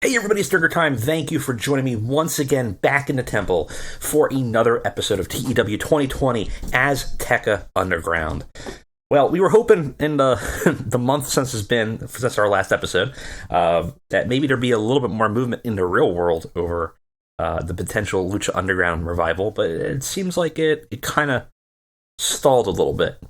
Hey everybody, it's Durger Time. Thank you for joining me once again back in the temple for another episode of TEW 2020 Azteca Underground. Well, we were hoping in the the month since our last episode that maybe there'd be a little bit more movement in the real world over the potential Lucha Underground revival, but it seems like it kind of stalled a little bit.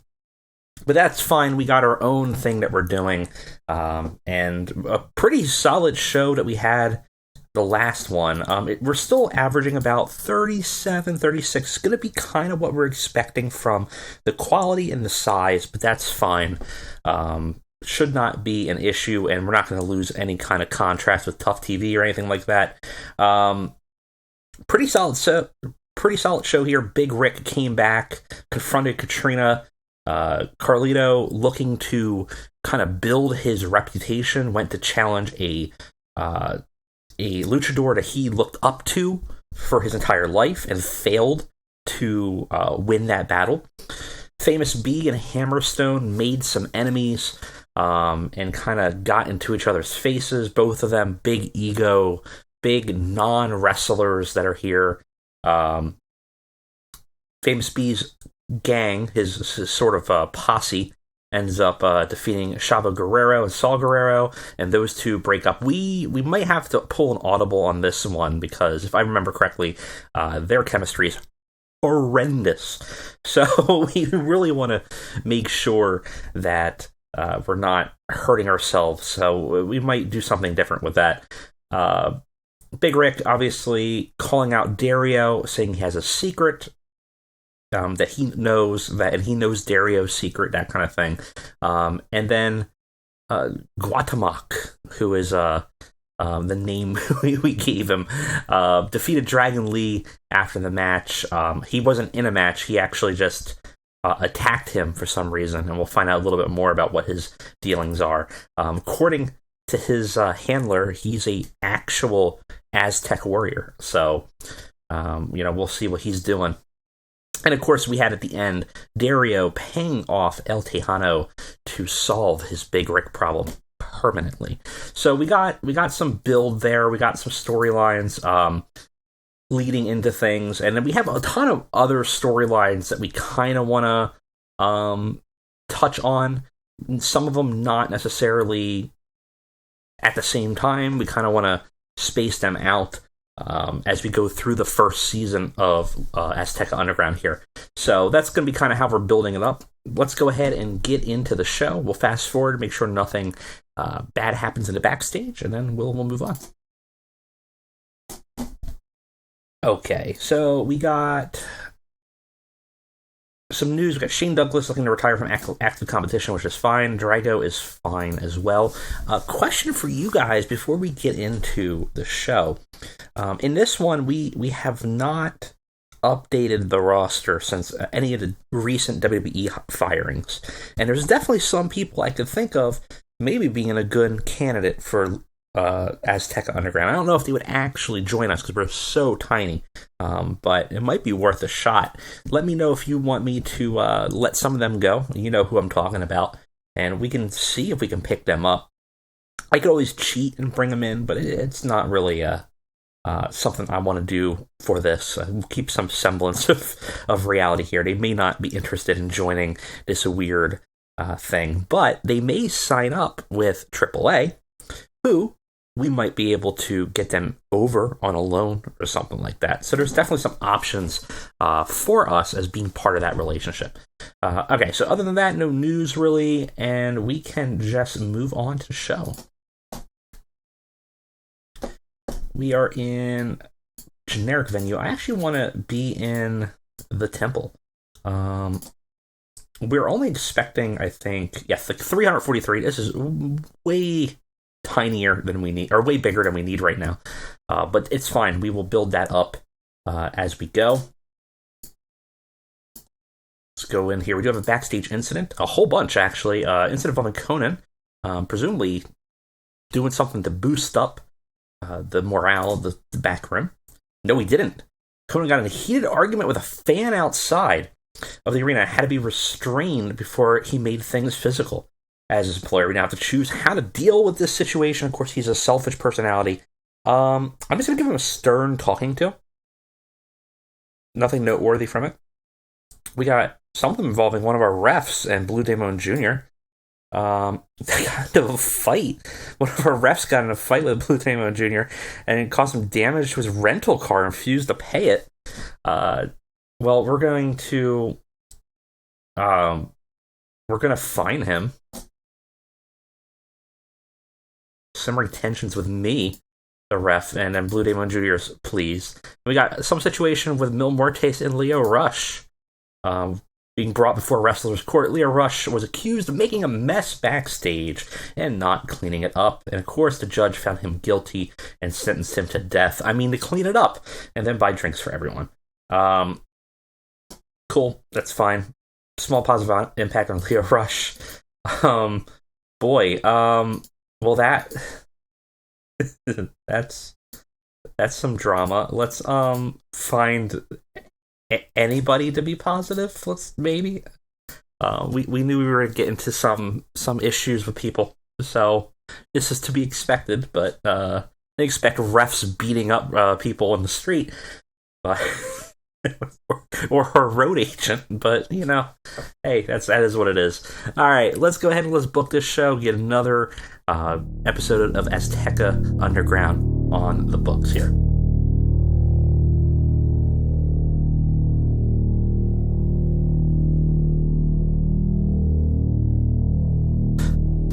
But that's fine. We got our own thing that we're doing, and a pretty solid show that we had the last one. We're still averaging about 37, 36. It's going to be kind of what we're expecting from the quality and the size, but that's fine. Should not be an issue, and we're not going to lose any kind of contrast with Tough TV or anything like that. Pretty solid show here. Big Rick came back, confronted Katrina. Carlito, looking to kind of build his reputation, went to challenge a luchador that he looked up to for his entire life and failed to win that battle. Famous B and Hammerstone made some enemies and kind of got into each other's faces. Both of them big ego, big non-wrestlers that are here. Famous B's gang, his sort of posse, ends up defeating Chavo Guerrero and Saul Guerrero, and those two break up. We might have to pull an audible on this one because, if I remember correctly, their chemistry is horrendous. So we really want to make sure that we're not hurting ourselves. So we might do something different with that. Big Rick obviously calling out Dario, saying he has a secret. That he knows and he knows Dario's secret, that kind of thing. And then Guatemala, who is the name we gave him, defeated Dragon Lee after the match. He wasn't in a match, he actually just attacked him for some reason, and we'll find out a little bit more about what his dealings are. According to his handler, he's a actual Aztec Warrior, so we'll see what he's doing. And of course, we had at the end Dario paying off El Tejano to solve his Big Rick problem permanently. So we got some build there. We got some storylines leading into things, and then we have a ton of other storylines that we kind of want to touch on. Some of them not necessarily at the same time. We kind of want to space them out as we go through the first season of Azteca Underground here. So that's going to be kind of how we're building it up. Let's go ahead and get into the show. We'll fast forward, make sure nothing bad happens in the backstage, and then we'll move on. Okay, so we got some news. We got Shane Douglas looking to retire from active competition, which is fine. Drago is fine as well. Question for you guys before we get into the show. In this one, we have not updated the roster since any of the recent WWE firings. And there's definitely some people I could think of maybe being a good candidate for Azteca Underground. I don't know if they would actually join us because we're so tiny, but it might be worth a shot. Let me know if you want me to let some of them go. You know who I'm talking about, and we can see if we can pick them up. I could always cheat and bring them in, but it's not really something I want to do for this. We'll keep some semblance of reality here. They may not be interested in joining this weird thing, but they may sign up with AAA, who we might be able to get them over on a loan or something like that. So there's definitely some options for us as being part of that relationship. Okay, so other than that, no news really, and we can just move on to the show. We are in generic venue. I actually want to be in the temple. We're only expecting, I think, like 343. This is way tinier than we need, or way bigger than we need right now. But it's fine. We will build that up as we go. Let's go in here. We do have a backstage incident. A whole bunch, actually. Incident involving Conan, presumably doing something to boost up the morale of the back room. No, he didn't. Conan got in a heated argument with a fan outside of the arena, had to be restrained before he made things physical. As his employer, we now have to choose how to deal with this situation. Of course, he's a selfish personality, I'm just gonna give him a stern talking to. Nothing noteworthy from it. We got something involving one of our refs and Blue Demon Jr. They got into a fight. One of our refs got in a fight with Blue Demon Jr. and it caused him damage to his rental car and refused to pay it. Well, we're going to fine him. Simmering tensions with me, the ref, and then Blue Demon Jr.'s pleased. We got some situation with Mil Muertes and Leo Rush being brought before wrestlers' court. Leo Rush was accused of making a mess backstage and not cleaning it up. And of course, the judge found him guilty and sentenced him to death. I mean, to clean it up and then buy drinks for everyone. Cool, that's fine. Small positive impact on Leo Rush. Well, that's some drama. Let's find anybody to be positive. Let's maybe. We knew we were gonna get into some issues with people, so this is to be expected. But they expect refs beating up people in the street, or her road agent. But hey, that is what it is. All right, let's go ahead and let's book this show. Get another episode of Azteca Underground on the books here.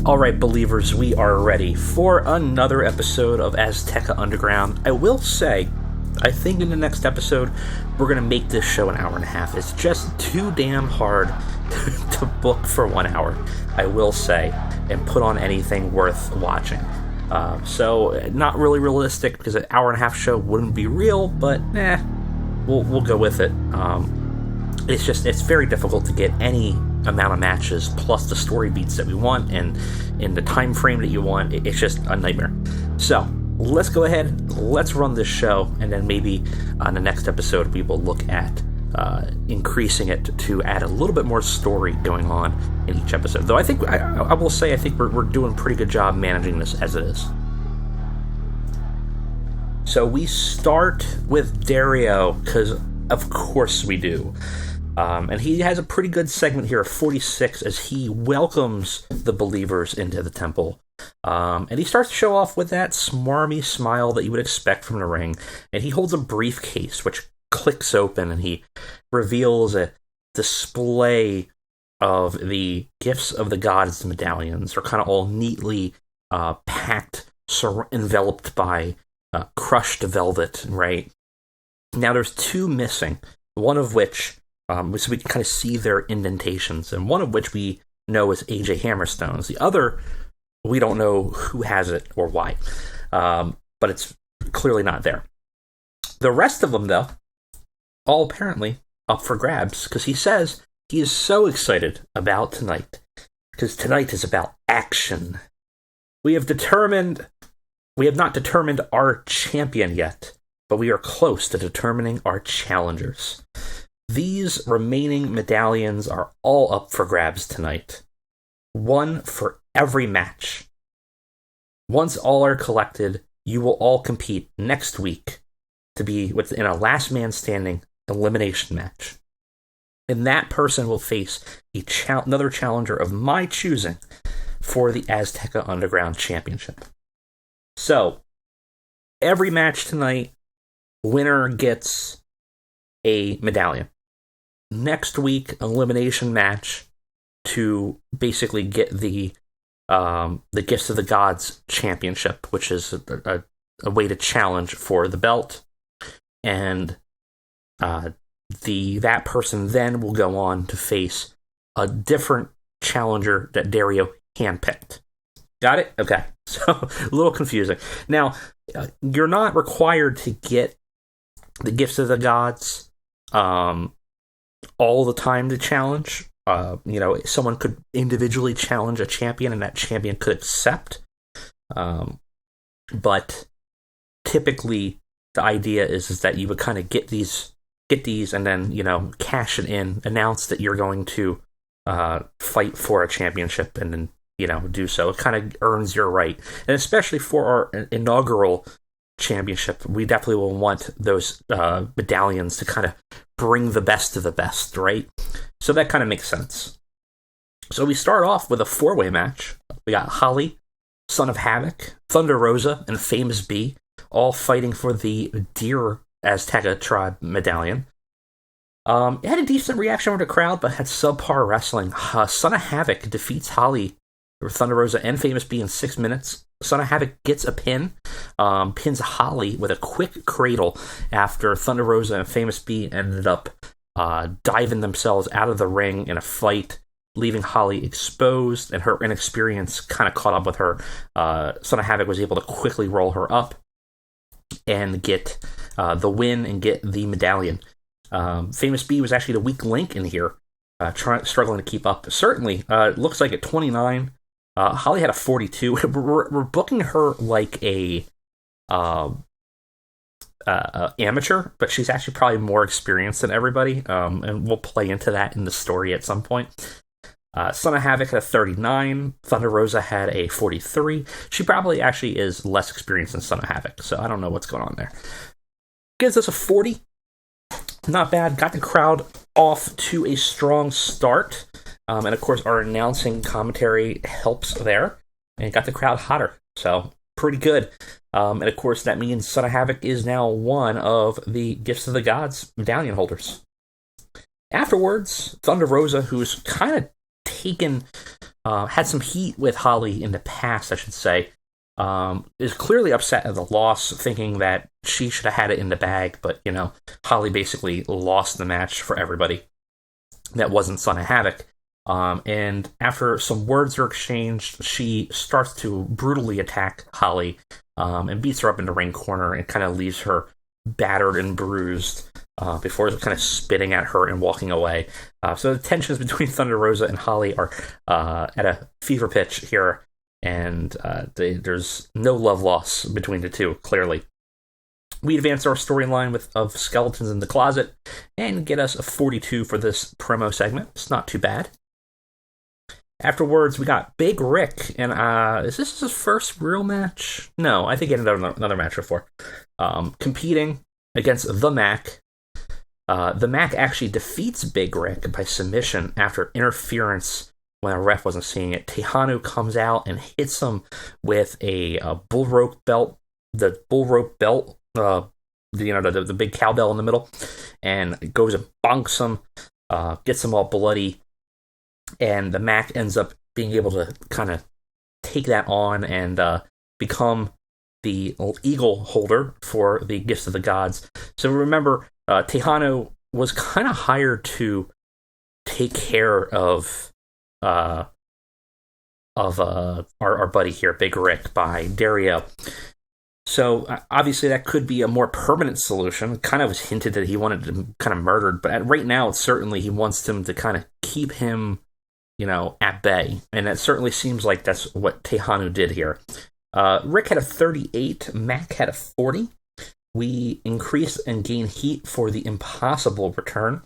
All right, believers, we are ready for another episode of Azteca Underground. I will say, I think in the next episode, we're going to make this show an hour and a half. It's just too damn hard to book for 1 hour, I will say, and put on anything worth watching. So, not really realistic, because an hour and a half show wouldn't be real, but we'll go with it. It's very difficult to get any amount of matches, plus the story beats that we want, and in the time frame that you want. It's just a nightmare. So, let's go ahead, let's run this show, and then maybe on the next episode we will look at increasing it to add a little bit more story going on in each episode. Though I will say I think we're doing a pretty good job managing this as it is. So we start with Dario, because of course we do. And he has a pretty good segment here of 46 as he welcomes the believers into the temple. And he starts to show off with that smarmy smile that you would expect from the ring. And he holds a briefcase, which clicks open, and he reveals a display of the gifts of the gods' medallions. They're kind of all neatly packed, enveloped by crushed velvet, right? Now there's two missing, one of which, so we can kind of see their indentations, and one of which we know is AJ Hammerstone's. The other, we don't know who has it or why, but it's clearly not there. The rest of them, though, all apparently up for grabs, because he says he is so excited about tonight, because tonight is about action. We have not determined our champion yet, but we are close to determining our challengers. These remaining medallions are all up for grabs tonight. One for every match. Once all are collected, you will all compete next week to be within a last man standing elimination match. And that person will face another challenger of my choosing for the Azteca Underground Championship. So, every match tonight, winner gets a medallion. Next week, elimination match to basically get the Gifts of the Gods Championship, which is a way to challenge for the belt. And that person then will go on to face a different challenger that Dario handpicked. Got it? Okay. So, a little confusing. Now, you're not required to get the Gifts of the Gods all the time to challenge. Someone could individually challenge a champion, and that champion could accept. But typically, the idea is that you would kind of get these, and then cash it in, announce that you're going to fight for a championship, and then do so. It kind of earns your right, and especially for our inaugural championship, we definitely will want those medallions to kind of bring the best of the best, right? So that kind of makes sense. So we start off with a 4-way match. We got Holly, Son of Havoc, Thunder Rosa, and Famous B, all fighting for the Deer Azteca tribe medallion. It had a decent reaction from the crowd, but had subpar wrestling. Son of Havoc defeats Holly, Thunder Rosa, and Famous B in 6 minutes. Son of Havoc gets a pin, pins Holly with a quick cradle after Thunder Rosa and Famous B ended up diving themselves out of the ring in a fight, leaving Holly exposed, and her inexperience kind of caught up with her. Son of Havoc was able to quickly roll her up and get the win and get the medallion. Famous B was actually the weak link in here, struggling to keep up. Certainly, it looks like at 29, Holly had a 42. We're booking her like a amateur, but she's actually probably more experienced than everybody, and we'll play into that in the story at some point. Son of Havoc had a 39. Thunder Rosa had a 43. She probably actually is less experienced than Son of Havoc, so I don't know what's going on there. Gives us a 40. Not bad. Got the crowd off to a strong start. And of course, our announcing commentary helps there. And got the crowd hotter. So, pretty good. And of course, that means Son of Havoc is now one of the Gifts of the Gods medallion holders. Afterwards, Thunder Rosa, who's kind of had some heat with Holly in the past, I should say, is clearly upset at the loss, thinking that she should have had it in the bag, but, Holly basically lost the match for everybody. That wasn't Son of Havoc. And after some words are exchanged, she starts to brutally attack Holly, and beats her up in the ring corner and kind of leaves her battered and bruised, before kind of spitting at her and walking away. So the tensions between Thunder Rosa and Holly are at a fever pitch here, and there's no love loss between the two, clearly. We advance our storyline of skeletons in the closet and get us a 42 for this promo segment. It's not too bad. Afterwards, we got Big Rick, and is this his first real match? No, I think he had another match before. Competing against the Mac. The Mac actually defeats Big Rick by submission after interference when a ref wasn't seeing it. Tejano comes out and hits him with a bull rope belt. The bull rope belt, the big cowbell in the middle, and goes and bonks him, gets him all bloody, and the Mac ends up being able to kind of take that on and become the eagle holder for the Gifts of the Gods. So remember, Tejano was kind of hired to take care of our buddy here, Big Rick, by Dario. So obviously that could be a more permanent solution. It kind of was hinted that he wanted him kind of murdered, but right now certainly he wants him to kind of keep him, at bay. And it certainly seems like that's what Tejano did here. Rick had a 38, Mac had a 40. We increase and gain heat for the impossible return.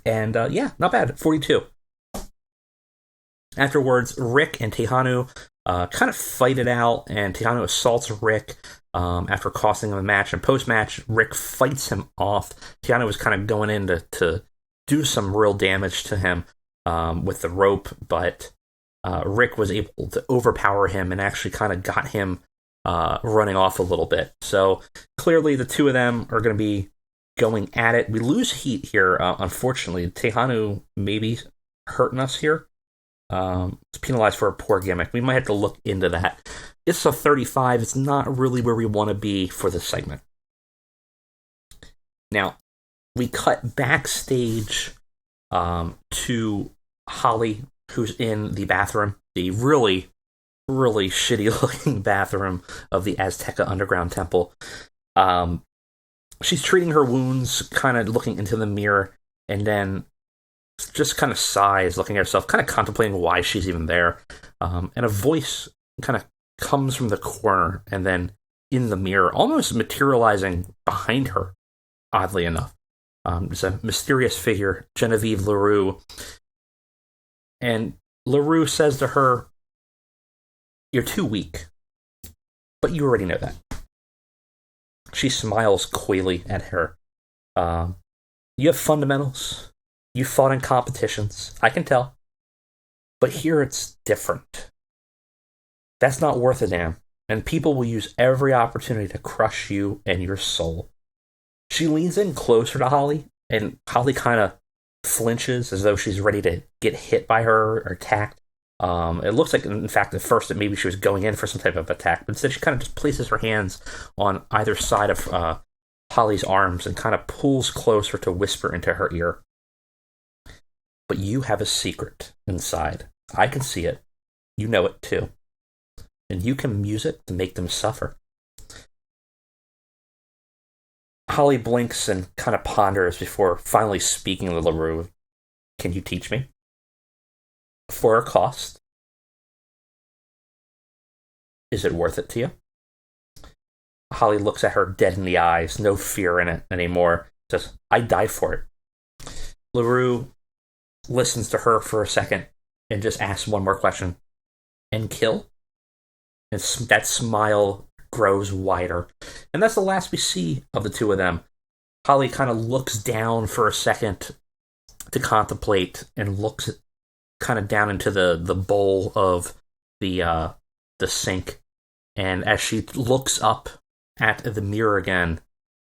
And not bad, 42. Afterwards, Rick and Tejano kind of fight it out, and Tejano assaults Rick after costing him a match. And post-match, Rick fights him off. Tejano was kind of going in to do some real damage to him with the rope, but Rick was able to overpower him and actually kind of got him running off a little bit. So clearly the two of them are going to be going at it. We lose heat here, unfortunately. Tejano maybe hurting us here. It's penalized for a poor gimmick. We might have to look into that. It's a 35. It's not really where we want to be for this segment. Now, we cut backstage to Holly, who's in the bathroom, the really, really shitty-looking bathroom of the Azteca Underground temple. She's treating her wounds, kind of looking into the mirror, and then just kind of sighs, looking at herself, kind of contemplating why she's even there. And a voice kind of comes from the corner and then in the mirror, almost materializing behind her, oddly enough. It's a mysterious figure, Genevieve LaRue. And LaRue says to her, "You're too weak." But you already know that. She smiles coyly at her. Um, you have fundamentals. You fought in competitions. I can tell. But here it's different. That's not worth a damn. And people will use every opportunity to crush you and your soul. She leans in closer to Holly, and Holly kind of flinches as though she's ready to get hit by her or attacked. It looks like, in fact, at first that maybe she was going in for some type of attack, but instead she kind of just places her hands on either side of Holly's arms and kind of pulls closer to whisper into her ear. But you have a secret inside. I can see it. You know it too. And you can use it to make them suffer. Holly blinks and kind of ponders before finally speaking to LaRue. Can you teach me? For a cost? Is it worth it to you? Holly looks at her dead in the eyes, no fear in it anymore. Says, I'd die for it. LaRue listens to her for a second and just asks one more question. And kill? And that smile grows wider. And that's the last we see of the two of them. Holly kind of looks down for a second to contemplate and looks kind of down into the bowl of the sink. And as she looks up at the mirror again,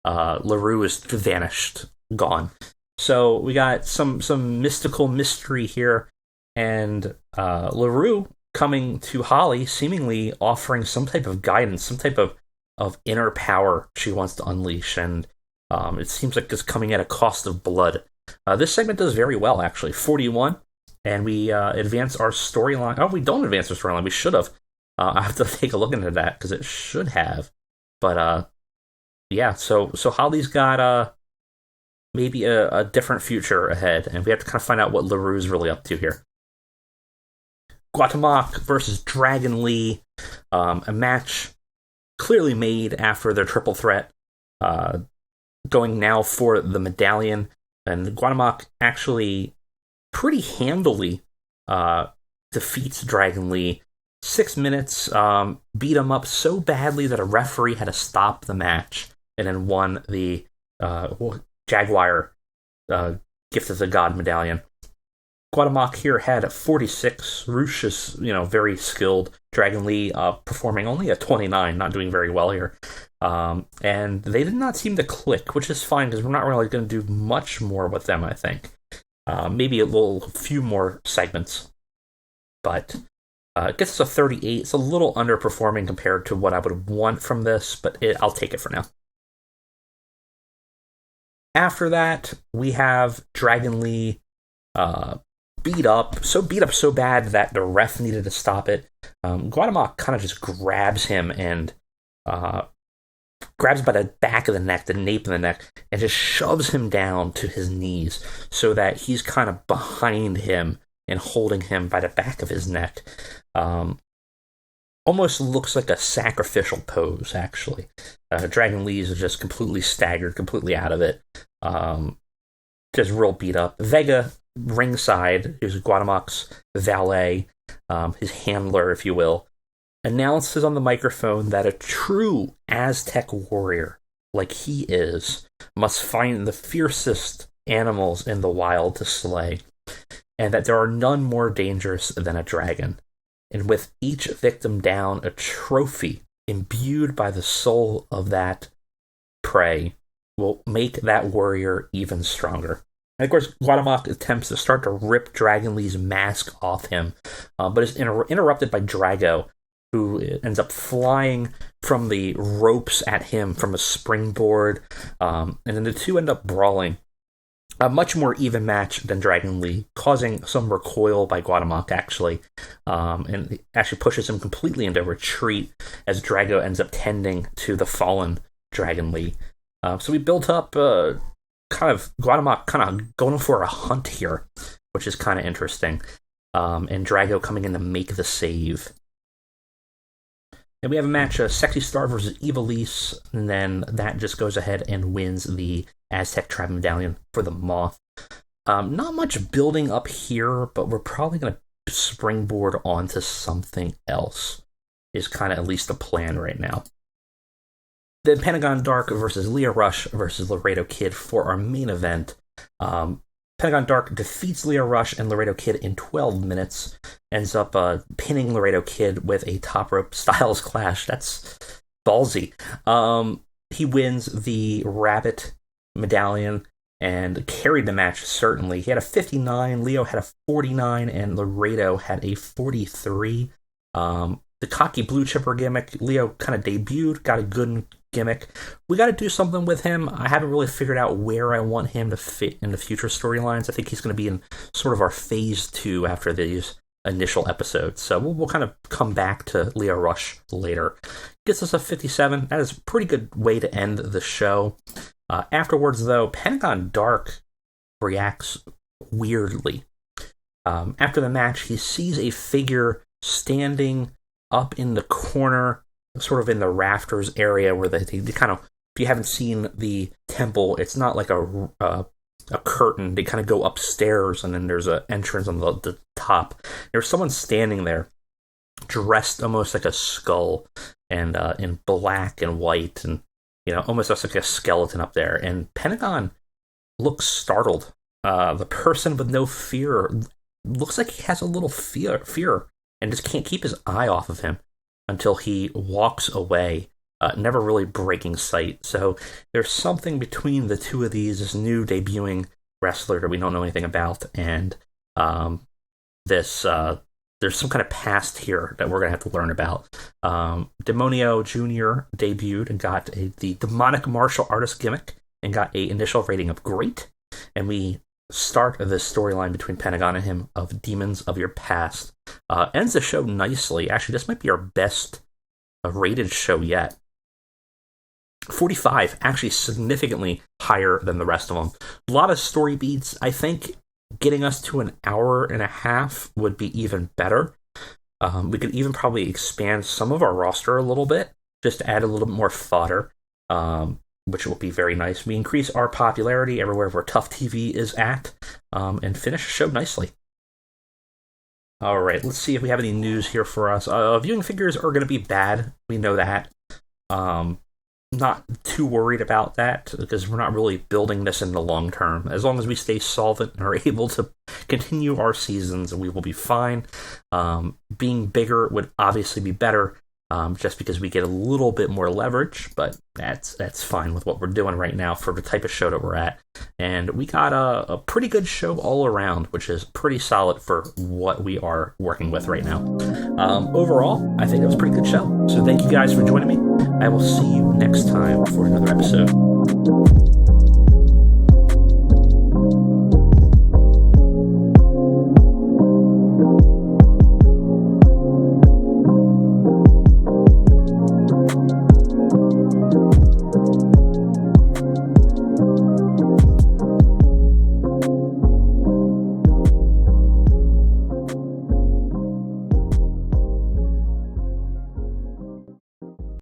LaRue is vanished, gone. So we got some mystical mystery here, and LaRue coming to Holly, seemingly offering some type of guidance, some type of inner power she wants to unleash, and it seems like it's coming at a cost of blood. This segment does very well, actually. 41, and we advance our storyline. Oh, we don't advance our storyline. We should have. I have to take a look into that, because it should have. But, yeah, so Holly's got maybe a different future ahead, and we have to kind of find out what LaRue's really up to here. Guatemala versus Dragon Lee, a match clearly made after their triple threat, going now for the medallion, and Guatemala actually pretty handily defeats Dragon Lee. 6 minutes, beat him up so badly that a referee had to stop the match, and then won the Jaguar Gift of the God medallion. Guatemala here had 46. Roosh is, very skilled. Dragon Lee performing only a 29, not doing very well here. And they did not seem to click, which is fine because we're not really going to do much more with them, I think. Maybe a few more segments. But it gets us a 38. It's a little underperforming compared to what I would want from this, but I'll take it for now. After that, we have Dragon Lee beat up so bad that the ref needed to stop it. Guatemala kind of just grabs him and grabs by the back of the neck, the nape of the neck, and just shoves him down to his knees so that he's kind of behind him and holding him by the back of his neck. Almost looks like a sacrificial pose, actually. Dragon Lee is just completely staggered, completely out of it. Just real beat up. Vega, ringside, who's Guatemala's valet, his handler, if you will, announces on the microphone that a true Aztec warrior, like he is, must find the fiercest animals in the wild to slay, and that there are none more dangerous than a dragon. And with each victim down, a trophy imbued by the soul of that prey will make that warrior even stronger. And of course, Guatemala attempts to start to rip Dragon Lee's mask off him, but is interrupted by Drago, who ends up flying from the ropes at him from a springboard, and then the two end up brawling. A much more even match than Dragon Lee, causing some recoil by Guatemala, actually, and actually pushes him completely into retreat as Drago ends up tending to the fallen Dragon Lee. So we built up Guatemala kind of going for a hunt here, which is kind of interesting, and Drago coming in to make the save. And we have a match, Sexy Star versus Evilise, and then that just goes ahead and wins the Aztec Tribe Medallion for the Moth. Not much building up here, but we're probably going to springboard onto something else, is kind of at least the plan right now. Then Pentagon Dark versus Lio Rush versus Laredo Kid for our main event. Pentagon Dark defeats Lio Rush and Laredo Kid in 12 minutes. Ends up pinning Laredo Kid with a top rope Styles Clash. That's ballsy. He wins the Rabbit medallion and carried the match, certainly. He had a 59, Leo had a 49, and Laredo had a 43. The cocky blue chipper gimmick, Leo kind of debuted, got a good gimmick. We got to do something with him. I haven't really figured out where I want him to fit in the future storylines. I think he's going to be in sort of our phase 2 after these initial episodes. So we'll kind of come back to Lio Rush later. Gets us a 57. That is a pretty good way to end the show. Afterwards, though, Pentagon Dark reacts weirdly. After the match, he sees a figure standing up in the corner, sort of in the rafters area where they kind of, if you haven't seen the temple, it's not like a curtain. They kind of go upstairs, and then there's an entrance on the top. There's someone standing there, dressed almost like a skull, and in black and white, and almost looks like a skeleton up there. And Pentagon looks startled. The person with no fear looks like he has a little fear, and just can't keep his eye off of him until he walks away, never really breaking sight. So there's something between the two of these, this new debuting wrestler that we don't know anything about, and there's some kind of past here that we're going to have to learn about. Demonio Jr. debuted and got the demonic martial artist gimmick and got an initial rating of great. And we start this storyline between Pentagon and him of Demons of Your Past. Ends the show nicely. Actually, this might be our best rated show yet. 45, actually significantly higher than the rest of them. A lot of story beats. I think getting us to an hour and a half would be even better. We could even probably expand some of our roster a little bit, just to add a little bit more fodder, which will be very nice. We increase our popularity everywhere where Tough TV is at, and finish the show nicely. All right, let's see if we have any news here for us. Viewing figures are going to be bad. We know that. Not too worried about that, because we're not really building this in the long term. As long as we stay solvent and are able to continue our seasons, we will be fine. Being bigger would obviously be better, just because we get a little bit more leverage, but that's fine with what we're doing right now for the type of show that we're at. And we got a pretty good show all around, which is pretty solid for what we are working with right now. Overall, I think it was a pretty good show. So thank you guys for joining me. I will see you next time for another episode.